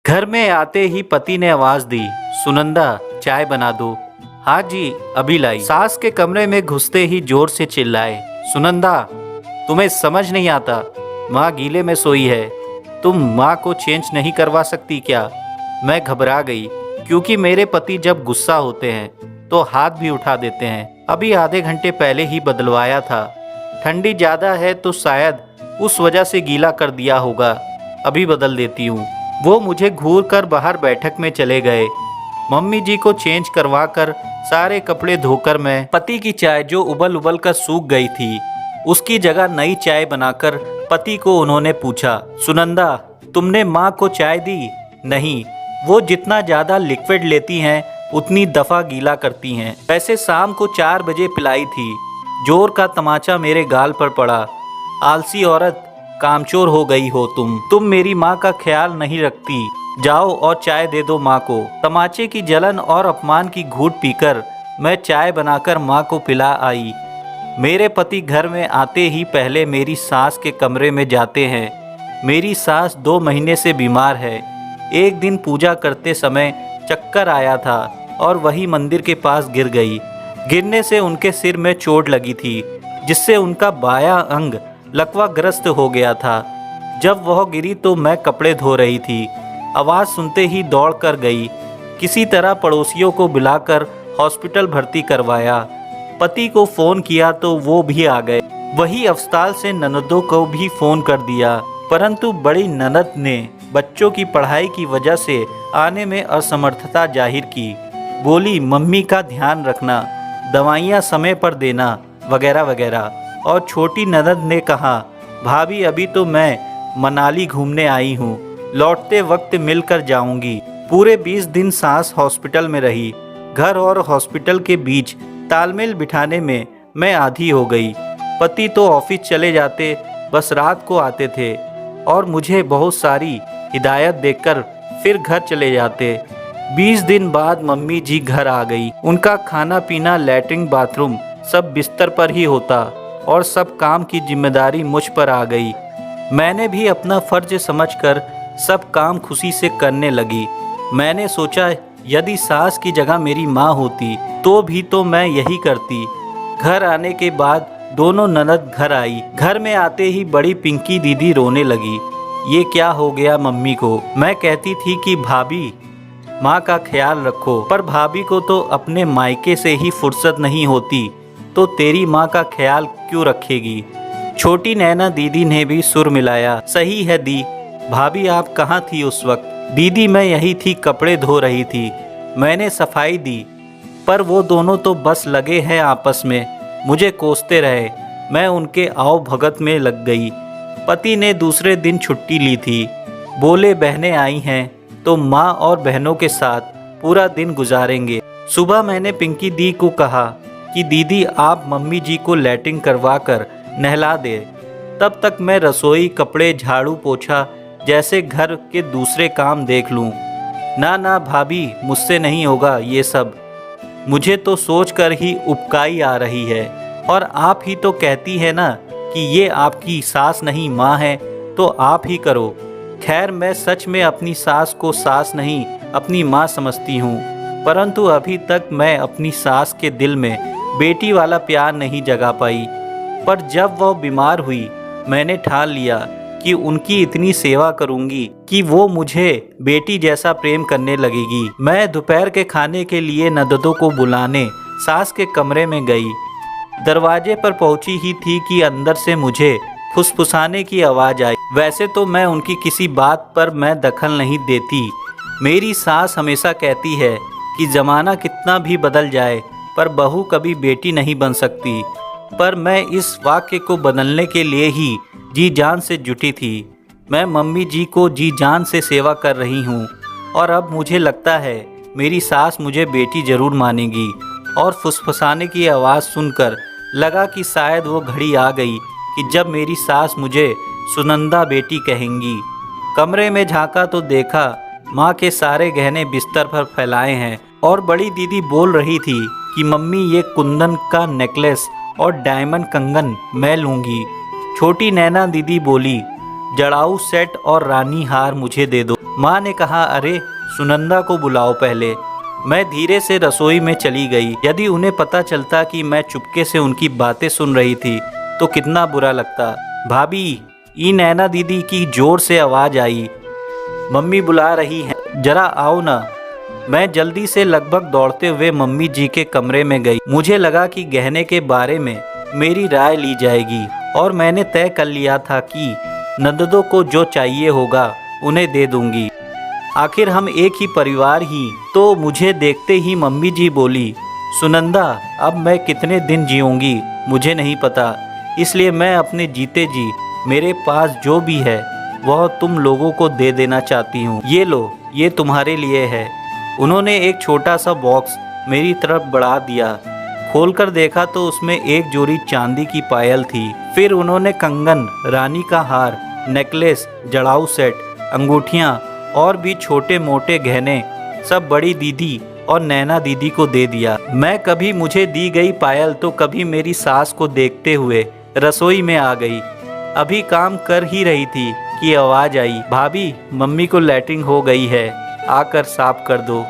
घर में आते ही पति ने आवाज दी, सुनंदा चाय बना दो। हाँ जी, अभी लाई। सास के कमरे में घुसते ही जोर से चिल्लाए, सुनंदा तुम्हें समझ नहीं आता, माँ गीले में सोई है, तुम माँ को चेंज नहीं करवा सकती क्या? मैं घबरा गई क्योंकि मेरे पति जब गुस्सा होते हैं तो हाथ भी उठा देते हैं। अभी आधे घंटे पहले ही बदलवाया था। ठंडी ज़्यादा है तो शायद उस वजह से गीला कर दिया होगा, अभी बदल देती हूँ। वो मुझे घूर कर बाहर बैठक में चले गए। मम्मी जी को चेंज करवा कर सारे कपड़े धोकर मैं पति की चाय जो उबल उबल कर सूख गई थी उसकी जगह नई चाय बनाकर पति को उन्होंने पूछा, सुनंदा तुमने माँ को चाय दी? नहीं, वो जितना ज़्यादा लिक्विड लेती हैं उतनी दफ़ा गीला करती हैं। वैसे शाम को 4 बजे पिलाई थी। जोर का तमाचा मेरे गाल पर पड़ा। आलसी औरत, कामचोर हो गई हो तुम मेरी माँ का ख्याल नहीं रखती। जाओ और चाय दे दो माँ को। तमाचे की जलन और अपमान की घूंट पीकर मैं चाय बनाकर माँ को पिला आई। मेरे पति घर में आते ही पहले मेरी सास के कमरे में जाते हैं। मेरी सास 2 महीने से बीमार है। एक दिन पूजा करते समय चक्कर आया था और वही मंदिर के पास गिर गई। गिरने से उनके सिर में चोट लगी थी जिससे उनका बायां अंग लकवाग्रस्त हो गया था। जब वह गिरी तो मैं कपड़े धो रही थी। आवाज़ सुनते ही दौड़ कर गई। किसी तरह पड़ोसियों को बुलाकर हॉस्पिटल भर्ती करवाया। पति को फ़ोन किया तो वो भी आ गए। वही अस्पताल से ननदों को भी फ़ोन कर दिया, परंतु बड़ी ननद ने बच्चों की पढ़ाई की वजह से आने में असमर्थता जाहिर की। बोली, मम्मी का ध्यान रखना, दवाइयाँ समय पर देना, वगैरह वगैरह। और छोटी ननद ने कहा, भाभी अभी तो मैं मनाली घूमने आई हूँ, लौटते वक्त मिलकर जाऊंगी। पूरे 20 दिन सास हॉस्पिटल में रही। घर और हॉस्पिटल के बीच तालमेल बिठाने में मैं आधी हो गई। पति तो ऑफिस चले जाते, बस रात को आते थे और मुझे बहुत सारी हिदायत देकर फिर घर चले जाते। 20 दिन बाद मम्मी जी घर आ गई। उनका खाना पीना, लैट्रिन, बाथरूम सब बिस्तर पर ही होता और सब काम की जिम्मेदारी मुझ पर आ गई। मैंने भी अपना फर्ज समझकर सब काम खुशी से करने लगी। मैंने सोचा यदि सास की जगह मेरी माँ होती तो भी तो मैं यही करती। घर आने के बाद दोनों ननद घर आई। घर में आते ही बड़ी पिंकी दीदी रोने लगी। ये क्या हो गया मम्मी को? मैं कहती थी कि भाभी माँ का ख्याल रखो, पर भाभी को तो अपने मायके से ही फुर्सत नहीं होती, तो तेरी माँ का ख्याल क्यों रखेगी? छोटी नैना दीदी ने भी सुर मिलाया, सही है दी, भाभी आप कहाँ थी उस वक्त? दीदी मैं यही थी, कपड़े धो रही थी, मैंने सफाई दी, पर वो दोनों तो बस लगे हैं आपस में, मुझे कोसते रहे। मैं उनके आओ भगत में लग गई। पति ने दूसरे दिन छुट्टी ली थी। बोले बहनें आई हैं तो माँ और बहनों के साथ पूरा दिन गुजारेंगे। सुबह मैंने पिंकी दी को कहा कि दीदी आप मम्मी जी को लैट्रिन करवा कर नहला दे, तब तक मैं रसोई, कपड़े, झाड़ू, पोछा जैसे घर के दूसरे काम देख लूँ। ना ना भाभी, मुझसे नहीं होगा ये सब, मुझे तो सोच कर ही उबकाई आ रही है। और आप ही तो कहती है ना कि ये आपकी सास नहीं माँ है, तो आप ही करो। खैर मैं सच में अपनी सास को सास नहीं अपनी माँ समझती हूँ, परंतु अभी तक मैं अपनी सास के दिल में बेटी वाला प्यार नहीं जगा पाई। पर जब वह बीमार हुई मैंने ठान लिया कि उनकी इतनी सेवा करूंगी कि वो मुझे बेटी जैसा प्रेम करने लगेगी। मैं दोपहर के खाने के लिए ननदों को बुलाने सास के कमरे में गई। दरवाजे पर पहुंची ही थी कि अंदर से मुझे फुसफुसाने की आवाज़ आई। वैसे तो मैं उनकी किसी बात पर मैं दखल नहीं देती। मेरी सास हमेशा कहती है कि ज़माना कितना भी बदल जाए पर बहू कभी बेटी नहीं बन सकती, पर मैं इस वाक्य को बदलने के लिए ही जी जान से जुटी थी। मैं मम्मी जी को जी जान से सेवा कर रही हूँ और अब मुझे लगता है मेरी सास मुझे बेटी ज़रूर मानेगी। और फुसफुसाने की आवाज़ सुनकर लगा कि शायद वो घड़ी आ गई कि जब मेरी सास मुझे सुनंदा बेटी कहेंगी। कमरे में झांका तो देखा माँ के सारे गहने बिस्तर पर फैलाए हैं और बड़ी दीदी बोल रही थी कि मम्मी ये कुंदन का नेकलेस और डायमंड कंगन मैं लूँगी। छोटी नैना दीदी बोली, जड़ाऊ सेट और रानी हार मुझे दे दो। माँ ने कहा, अरे सुनंदा को बुलाओ पहले। मैं धीरे से रसोई में चली गई। यदि उन्हें पता चलता कि मैं चुपके से उनकी बातें सुन रही थी तो कितना बुरा लगता। भाभी, ई नैना दीदी की जोर से आवाज़ आई, मम्मी बुला रही हैं, जरा आओ ना। मैं जल्दी से लगभग दौड़ते हुए मम्मी जी के कमरे में गई। मुझे लगा कि गहने के बारे में मेरी राय ली जाएगी और मैंने तय कर लिया था कि नंदों को जो चाहिए होगा उन्हें दे दूंगी। आखिर हम एक ही परिवार ही। तो मुझे देखते ही मम्मी जी बोली, सुनंदा, अब मैं कितने दिन जीऊँगी मुझे नहीं पता, इसलिए मैं अपने जीते जी मेरे पास जो भी है वह तुम लोगों को दे देना चाहती हूँ। ये लो, ये तुम्हारे लिए है। उन्होंने एक छोटा सा बॉक्स मेरी तरफ बढ़ा दिया। खोलकर देखा तो उसमें एक जोड़ी चांदी की पायल थी। फिर उन्होंने कंगन, रानी का हार, नेकलेस, जड़ाऊ सेट, अंगूठियाँ और भी छोटे मोटे गहने सब बड़ी दीदी और नैना दीदी को दे दिया। मैं कभी मुझे दी गई पायल तो कभी मेरी सास को देखते हुए रसोई में आ गई। अभी काम कर ही रही थी कि आवाज़ आई, भाभी, मम्मी को लैट्रिन हो गई है, आकर साफ कर दो।